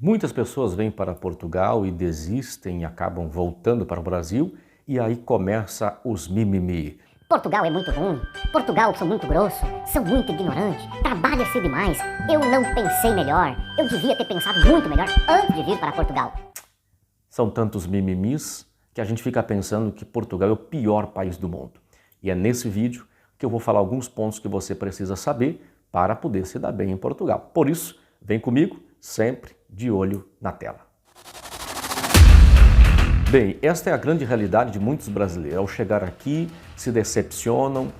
Muitas pessoas vêm para Portugal e desistem e acabam voltando para o Brasil e aí começa os mimimi. Portugal é muito ruim, Portugal são muito grosso, são muito ignorantes, trabalha-se demais, eu não pensei melhor, eu devia ter pensado muito melhor antes de vir para Portugal. São tantos mimimis que a gente fica pensando que Portugal é o pior país do mundo. E é nesse vídeo que eu vou falar alguns pontos que você precisa saber para poder se dar bem em Portugal. Por isso, vem comigo, sempre de olho na tela. Bem, esta é a grande realidade de muitos brasileiros. Ao chegar aqui, se decepcionam,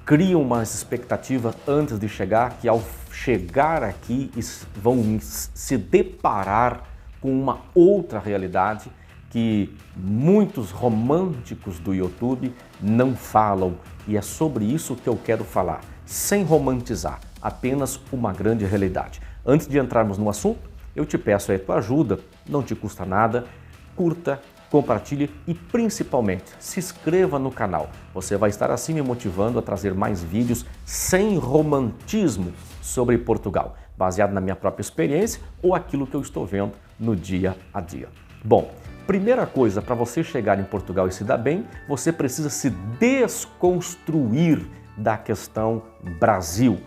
criam uma expectativa antes de chegar, que ao chegar aqui vão se deparar com uma outra realidade que muitos românticos do YouTube não falam. E é sobre isso que eu quero falar, sem romantizar, apenas uma grande realidade. Antes de entrarmos no assunto, eu te peço aí a tua ajuda, não te custa nada, curta, compartilhe e principalmente se inscreva no canal. Você vai estar assim me motivando a trazer mais vídeos sem romantismo sobre Portugal, baseado na minha própria experiência ou aquilo que eu estou vendo no dia a dia. Bom, primeira coisa, para você chegar em Portugal e se dar bem, você precisa se desconstruir da questão Brasil.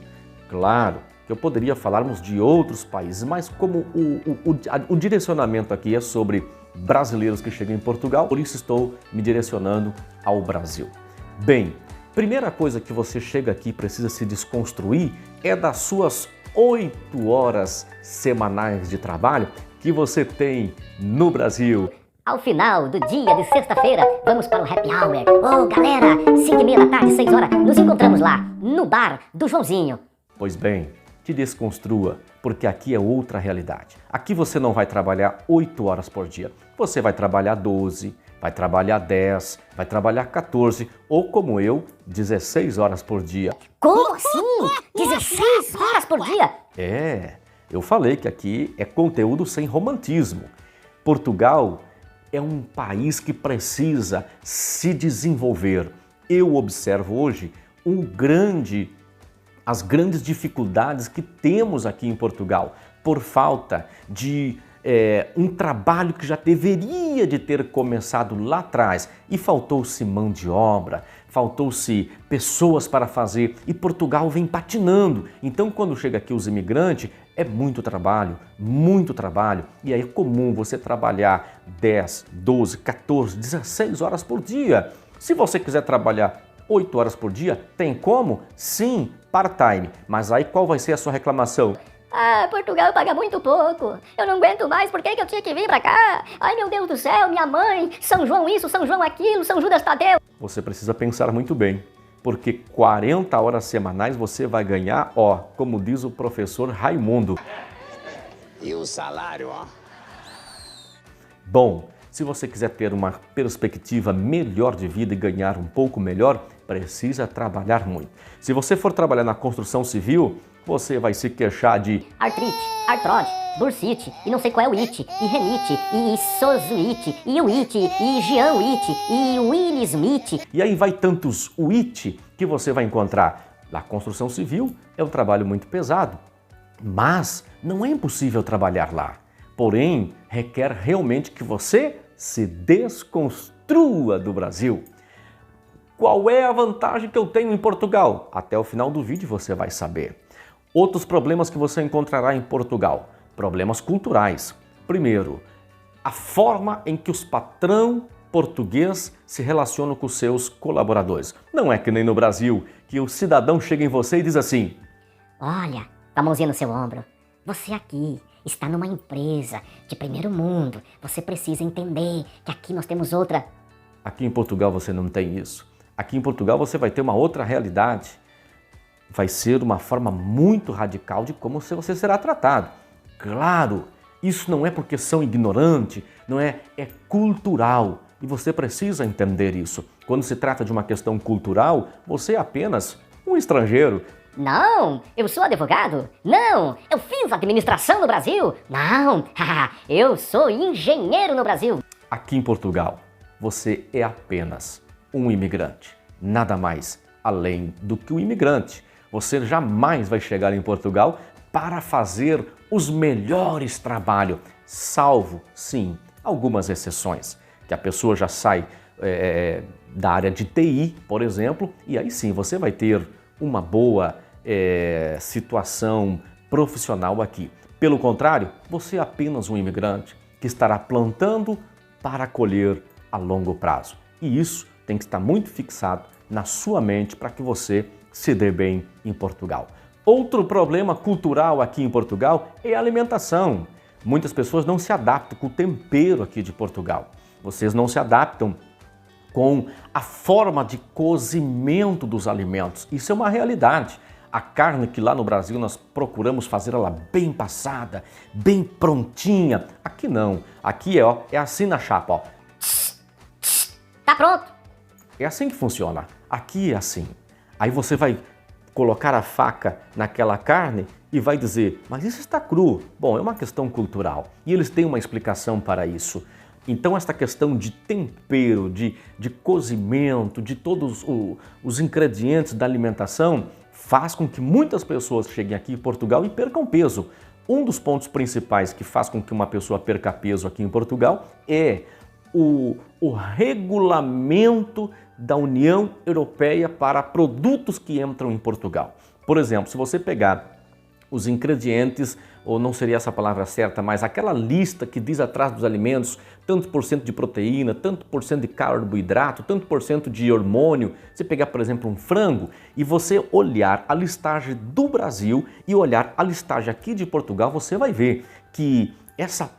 Claro que eu poderia falarmos de outros países, mas como o direcionamento aqui é sobre brasileiros que chegam em Portugal, por isso estou me direcionando ao Brasil. Bem, primeira coisa que você chega aqui e precisa se desconstruir é das suas 8 horas semanais de trabalho que você tem no Brasil. Ao final do dia de sexta-feira, vamos para o happy hour. Ô galera, 5h30 da tarde, 6 horas, nos encontramos lá, no bar do Joãozinho. Pois bem, te desconstrua, porque aqui é outra realidade. Aqui você não vai trabalhar 8 horas por dia, você vai trabalhar 12, vai trabalhar 10, vai trabalhar 14 ou como eu, 16 horas por dia. Como assim? 16 horas por dia? Eu falei que aqui é conteúdo sem romantismo. Portugal é um país que precisa se desenvolver. Eu observo hoje as grandes dificuldades que temos aqui em Portugal por falta de um trabalho que já deveria de ter começado lá atrás e faltou-se mão de obra, faltou-se pessoas para fazer e Portugal vem patinando. Então quando chega aqui os imigrantes é muito trabalho e aí é comum você trabalhar 10, 12, 14, 16 horas por dia. Se você quiser trabalhar 8 horas por dia, tem como? Sim, part-time. Mas aí qual vai ser a sua reclamação? Ah, Portugal paga muito pouco. Eu não aguento mais, por que eu tinha que vir pra cá? Ai meu Deus do céu, minha mãe, São João isso, São João aquilo, São Judas Tadeu. Você precisa pensar muito bem, porque 40 horas semanais você vai ganhar, como diz o professor Raimundo. E o salário, Bom, se você quiser ter uma perspectiva melhor de vida e ganhar um pouco melhor, precisa trabalhar muito. Se você for trabalhar na construção civil, você vai se queixar de artrite, artrose, bursite, e não sei qual é o it, e renite, e sosuite, e o it, e gianite, e willismite. E aí vai tantos o it que você vai encontrar. Na construção civil é um trabalho muito pesado, mas não é impossível trabalhar lá. Porém, requer realmente que você se desconstrua do Brasil. Qual é a vantagem que eu tenho em Portugal? Até o final do vídeo você vai saber. Outros problemas que você encontrará em Portugal. Problemas culturais. Primeiro, a forma em que os patrão português se relacionam com os seus colaboradores. Não é que nem no Brasil, que o cidadão chega em você e diz assim: olha, com a mãozinha no seu ombro, você aqui está numa empresa de primeiro mundo, você precisa entender que aqui nós temos outra... Aqui em Portugal você não tem isso. Aqui em Portugal você vai ter uma outra realidade. Vai ser uma forma muito radical de como você será tratado. Claro, isso não é porque são ignorantes, não é cultural. E você precisa entender isso. Quando se trata de uma questão cultural, você é apenas um estrangeiro. Não, eu sou advogado. Não, eu fiz administração no Brasil. Não, eu sou engenheiro no Brasil. Aqui em Portugal, você é apenas um imigrante. Nada mais além do que um imigrante. Você jamais vai chegar em Portugal para fazer os melhores trabalhos, salvo, sim, algumas exceções, que a pessoa já sai da área de TI, por exemplo, e aí sim você vai ter uma boa situação profissional aqui. Pelo contrário, você é apenas um imigrante que estará plantando para colher a longo prazo. E isso tem que estar muito fixado na sua mente para que você se dê bem em Portugal. Outro problema cultural aqui em Portugal é a alimentação. Muitas pessoas não se adaptam com o tempero aqui de Portugal. Vocês não se adaptam com a forma de cozimento dos alimentos. Isso é uma realidade. A carne que lá no Brasil nós procuramos fazer ela bem passada, bem prontinha. Aqui não. Aqui é assim na chapa, ó. Tá pronto. É assim que funciona. Aqui é assim. Aí você vai colocar a faca naquela carne e vai dizer, mas isso está cru. Bom, é uma questão cultural e eles têm uma explicação para isso. Então esta questão de tempero, de cozimento, de todos os ingredientes da alimentação faz com que muitas pessoas cheguem aqui em Portugal e percam peso. Um dos pontos principais que faz com que uma pessoa perca peso aqui em Portugal é o regulamento da União Europeia para produtos que entram em Portugal. Por exemplo, se você pegar os ingredientes, ou não seria essa a palavra certa, mas aquela lista que diz atrás dos alimentos, tanto por cento de proteína, tanto por cento de carboidrato, tanto por cento de hormônio. Você pegar, por exemplo, um frango e você olhar a listagem do Brasil e olhar a listagem aqui de Portugal, você vai ver que essa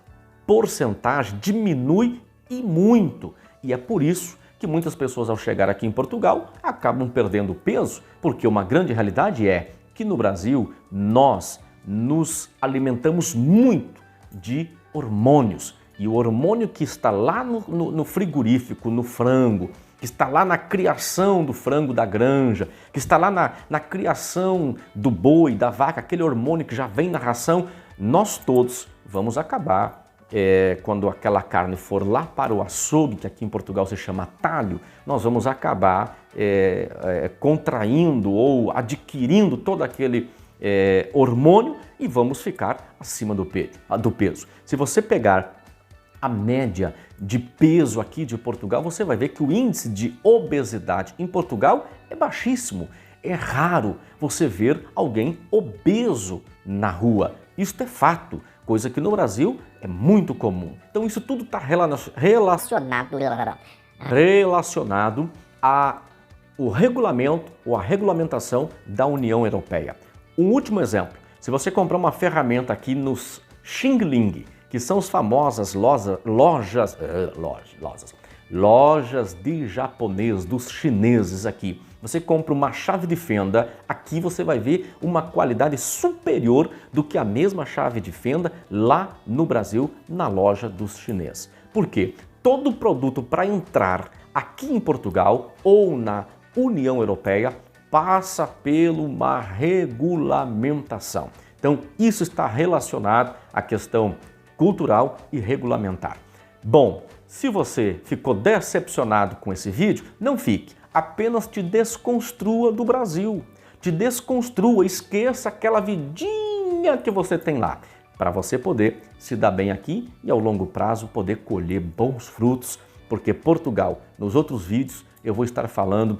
porcentagem diminui e muito. E é por isso que muitas pessoas ao chegar aqui em Portugal acabam perdendo peso, porque uma grande realidade é que no Brasil nós nos alimentamos muito de hormônios. E o hormônio que está lá no frigorífico, no frango, que está lá na criação do frango da granja, que está lá na criação do boi, da vaca, aquele hormônio que já vem na ração, nós todos vamos acabar, quando aquela carne for lá para o açougue, que aqui em Portugal se chama talho, nós vamos acabar contraindo ou adquirindo todo aquele hormônio e vamos ficar acima do peso. Se você pegar a média de peso aqui de Portugal, você vai ver que o índice de obesidade em Portugal é baixíssimo. É raro você ver alguém obeso na rua. Isso é fato, coisa que no Brasil é muito comum. Então isso tudo está relacionado ao regulamento ou à regulamentação da União Europeia. Um último exemplo, se você comprar uma ferramenta aqui nos Xing Ling, que são as famosas lojas de japonês, dos chineses aqui. Você compra uma chave de fenda, aqui você vai ver uma qualidade superior do que a mesma chave de fenda lá no Brasil, na loja dos chineses. Por quê? Todo produto para entrar aqui em Portugal ou na União Europeia passa por uma regulamentação. Então, isso está relacionado à questão cultural e regulamentar. Bom, se você ficou decepcionado com esse vídeo, não fique. Apenas te desconstrua do Brasil. Te desconstrua, esqueça aquela vidinha que você tem lá, para você poder se dar bem aqui e ao longo prazo poder colher bons frutos, porque Portugal, nos outros vídeos, eu vou estar falando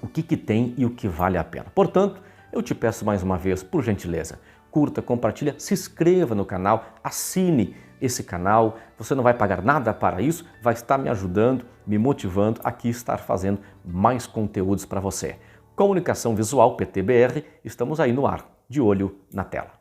o que tem e o que vale a pena. Portanto, eu te peço mais uma vez, por gentileza, curta, compartilha, se inscreva no canal, assine esse canal, você não vai pagar nada para isso, vai estar me ajudando, me motivando aqui a estar fazendo mais conteúdos para você. Comunicação Visual PTBR, estamos aí no ar, de olho na tela.